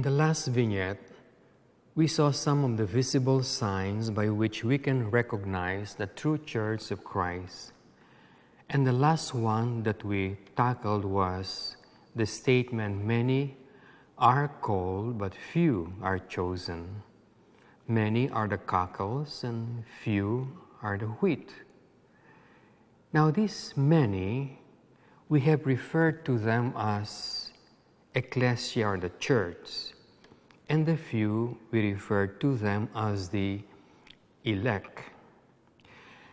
In the last vignette, we saw some of the visible signs by which we can recognize the true Church of Christ. And the last one that we tackled was the statement, many are called, but few are chosen. Many are the cockles, and few are the wheat. Now these many, we have referred to them as ecclesia, or the church, and the few, we refer to them as the elect.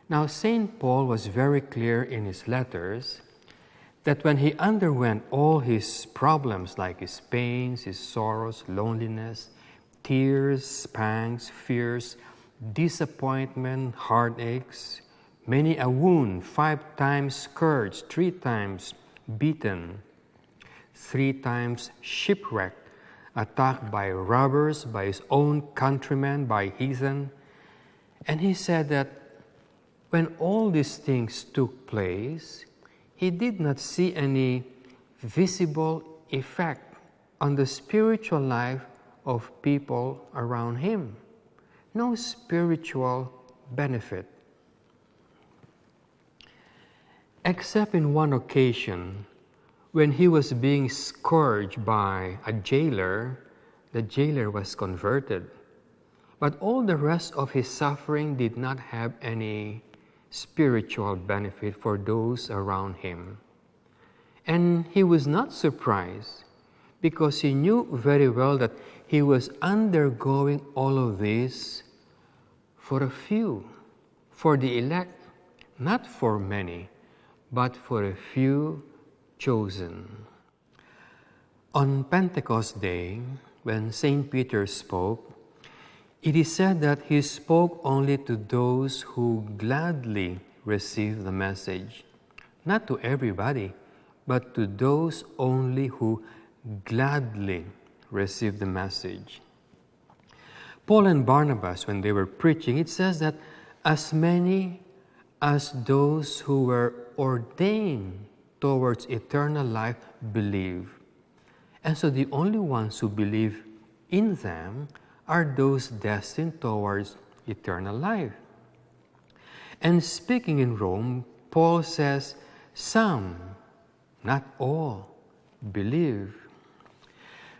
Now, St. Paul was very clear in his letters that when he underwent all his problems, like his pains, his sorrows, loneliness, tears, pangs, fears, disappointment, heartaches, many a wound, 5 times scourged, 3 times beaten, 3 times shipwrecked, attacked by robbers, by his own countrymen, by heathen. And he said that when all these things took place, he did not see any visible effect on the spiritual life of people around him. No spiritual benefit. Except in one occasion, when he was being scourged by a jailer, the jailer was converted. But all the rest of his suffering did not have any spiritual benefit for those around him. And he was not surprised because he knew very well that he was undergoing all of this for a few, for the elect, not for many, but for a few chosen. On Pentecost Day, when St. Peter spoke, it is said that he spoke only to those who gladly received the message. Not to everybody, but to those only who gladly received the message. Paul and Barnabas, when they were preaching, it says that as many as those who were ordained towards eternal life believe. And so the only ones who believe in them are those destined towards eternal life. And speaking in Rome, Paul says, some, not all, believe.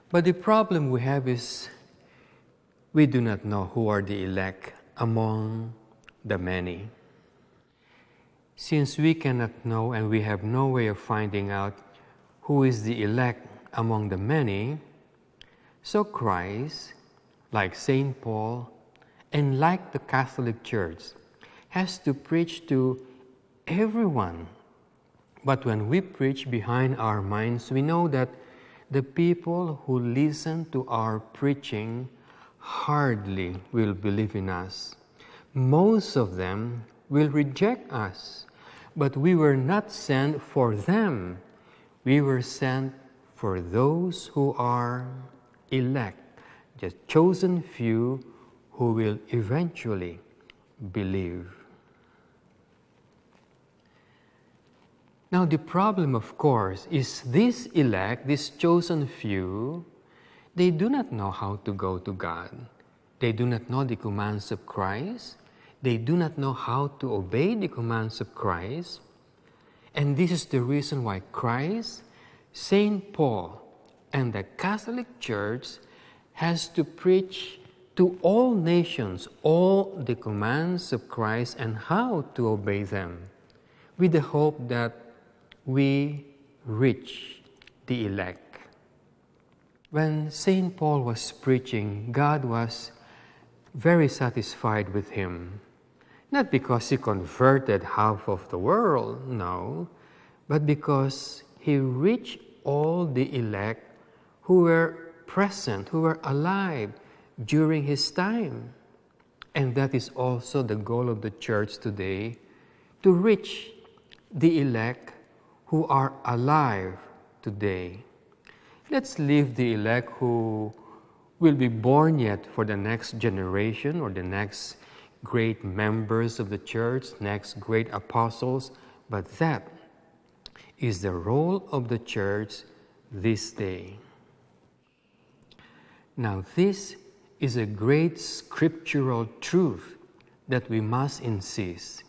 But the problem we have is we do not know who are the elect among the many. Since we cannot know and we have no way of finding out who is the elect among the many, so Christ, like St. Paul, and like the Catholic Church, has to preach to everyone. But when we preach behind our minds, we know that the people who listen to our preaching hardly will believe in us. Most of them will reject us. But we were not sent for them. We were sent for those who are elect, just chosen few who will eventually believe. Now the problem, of course, is these elect, these chosen few, they do not know how to go to God. They do not know the commands of Christ. They do not know how to obey the commands of Christ. And this is the reason why Christ, St. Paul, and the Catholic Church has to preach to all nations all the commands of Christ and how to obey them, with the hope that we reach the elect. When St. Paul was preaching, God was very satisfied with him. Not because he converted half of the world, no, but because he reached all the elect who were present, who were alive during his time. And that is also the goal of the church today, to reach the elect who are alive today. Let's leave the elect who will be born yet for the next generation or the next great members of the church, next great apostles, but that is the role of the church this day. Now this is a great scriptural truth that we must insist,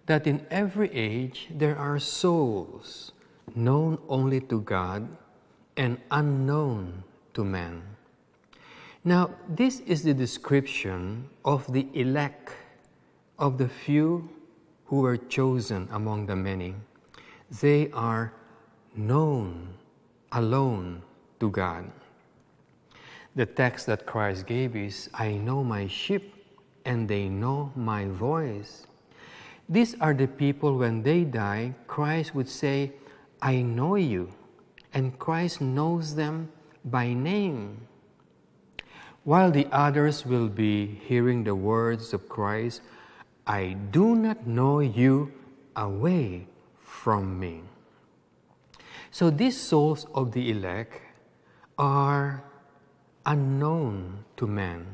that in every age there are souls known only to God and unknown to man. Now, this is the description of the elect, of the few who were chosen among the many. They are known alone to God. The text that Christ gave is, I know my sheep and they know my voice. These are the people when they die, Christ would say, I know you, and Christ knows them by name. While the others will be hearing the words of Christ, I do not know you, away from me. So these souls of the elect are unknown to man.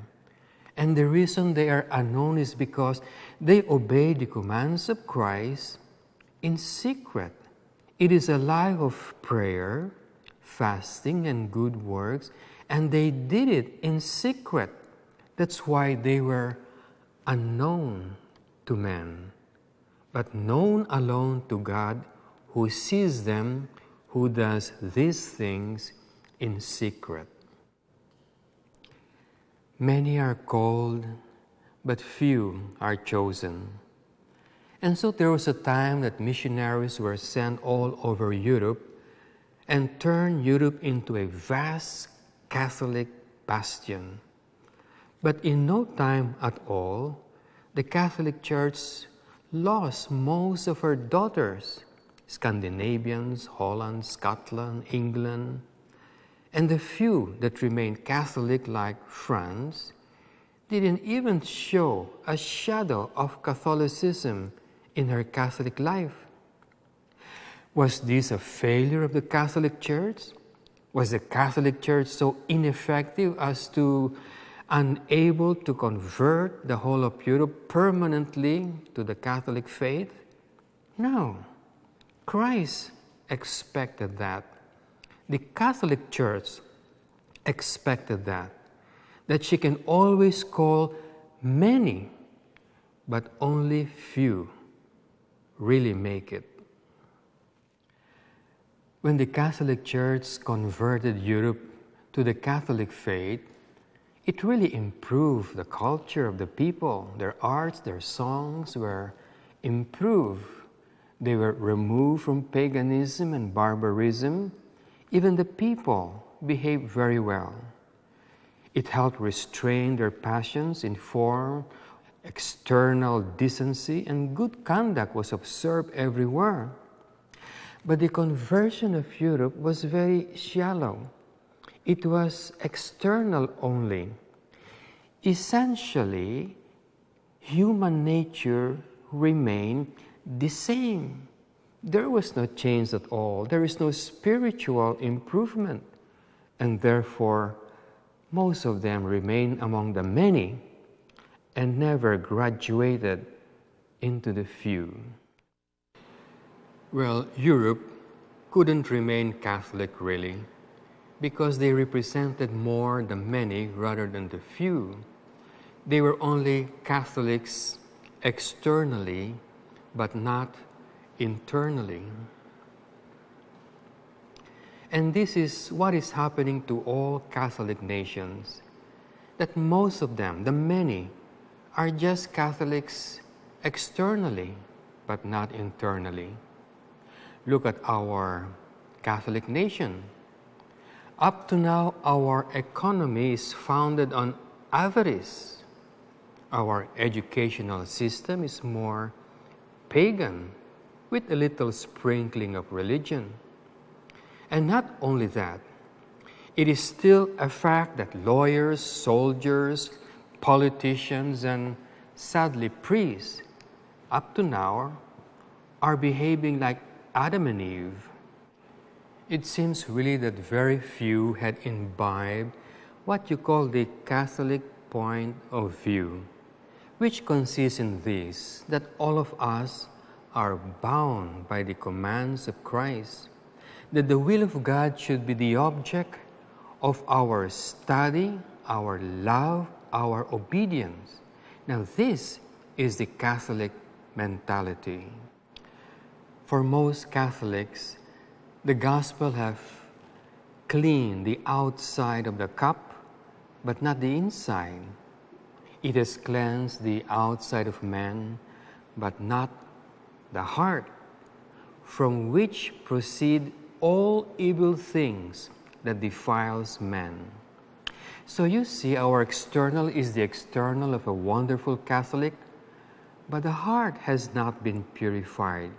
And the reason they are unknown is because they obey the commands of Christ in secret. It is a life of prayer, fasting, and good works, and they did it in secret. That's why they were unknown to man, but known alone to God, who sees them, who does these things in secret. Many are called, but few are chosen. And so there was a time that missionaries were sent all over Europe and turned Europe into a vast Catholic bastion. But in no time at all, the Catholic Church lost most of her daughters, Scandinavians, Holland, Scotland, England, and the few that remained Catholic, like France, didn't even show a shadow of Catholicism in her Catholic life. Was this a failure of the Catholic Church? Was the Catholic Church so ineffective as to unable to convert the whole of Europe permanently to the Catholic faith? No. Christ expected that. The Catholic Church expected that she can always call many, but only few really make it. When the Catholic Church converted Europe to the Catholic faith, it really improved the culture of the people. Their arts, their songs were improved. They were removed from paganism and barbarism. Even the people behaved very well. It helped restrain their passions in form, external decency, and good conduct was observed everywhere. But the conversion of Europe was very shallow. It was external only. Essentially, human nature remained the same. There was no change at all. There is no spiritual improvement. And therefore, most of them remain among the many and never graduated into the few. Well, Europe couldn't remain Catholic really, because they represented more the many rather than the few. They were only Catholics externally, but not internally. And this is what is happening to all Catholic nations, that most of them, the many, are just Catholics externally, but not internally. Look at our Catholic nation. Up to now, our economy is founded on avarice. Our educational system is more pagan, with a little sprinkling of religion. And not only that, it is still a fact that lawyers, soldiers, politicians, and sadly priests, up to now, are behaving like Adam and Eve. It seems really that very few had imbibed what you call the Catholic point of view, which consists in this, that all of us are bound by the commands of Christ, that the will of God should be the object of our study, our love, our obedience. Now this is the Catholic mentality. For most Catholics, the gospel have cleaned the outside of the cup, but not the inside. It has cleansed the outside of man, but not the heart, from which proceed all evil things that defiles man. So you see, our external is the external of a wonderful Catholic, but the heart has not been purified.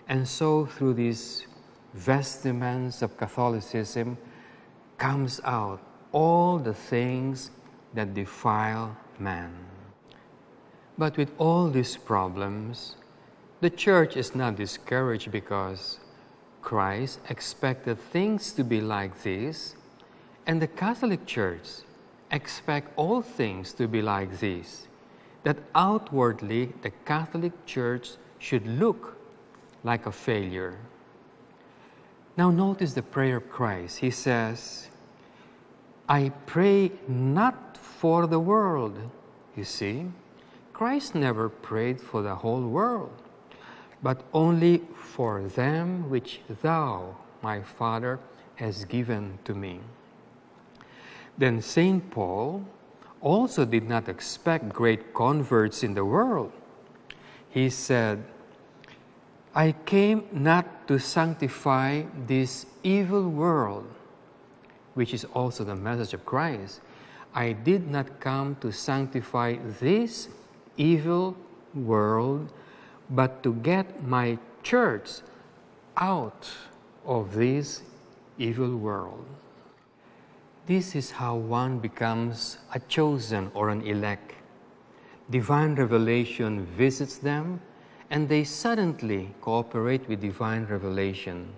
And so through these vestments of Catholicism comes out all the things that defile man. But with all these problems, the Church is not discouraged because Christ expected things to be like this, and the Catholic Church expects all things to be like this, that outwardly the Catholic Church should look like a failure. Now notice the prayer of Christ. He says, I pray not for the world. You see, Christ never prayed for the whole world, but only for them which thou, my Father, hast given to me. Then St. Paul also did not expect great converts in the world. He said, I came not to sanctify this evil world, which is also the message of Christ. I did not come to sanctify this evil world, but to get my church out of this evil world. This is how one becomes a chosen or an elect. Divine revelation visits them, and they suddenly cooperate with divine revelation.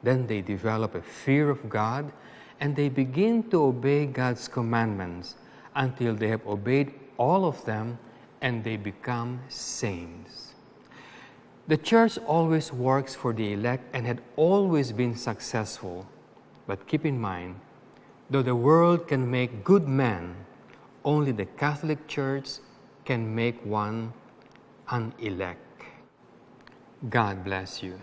Then they develop a fear of God, and they begin to obey God's commandments until they have obeyed all of them and they become saints. The Church always works for the elect and had always been successful. But keep in mind, though the world can make good men, only the Catholic Church can make one an elect. God bless you.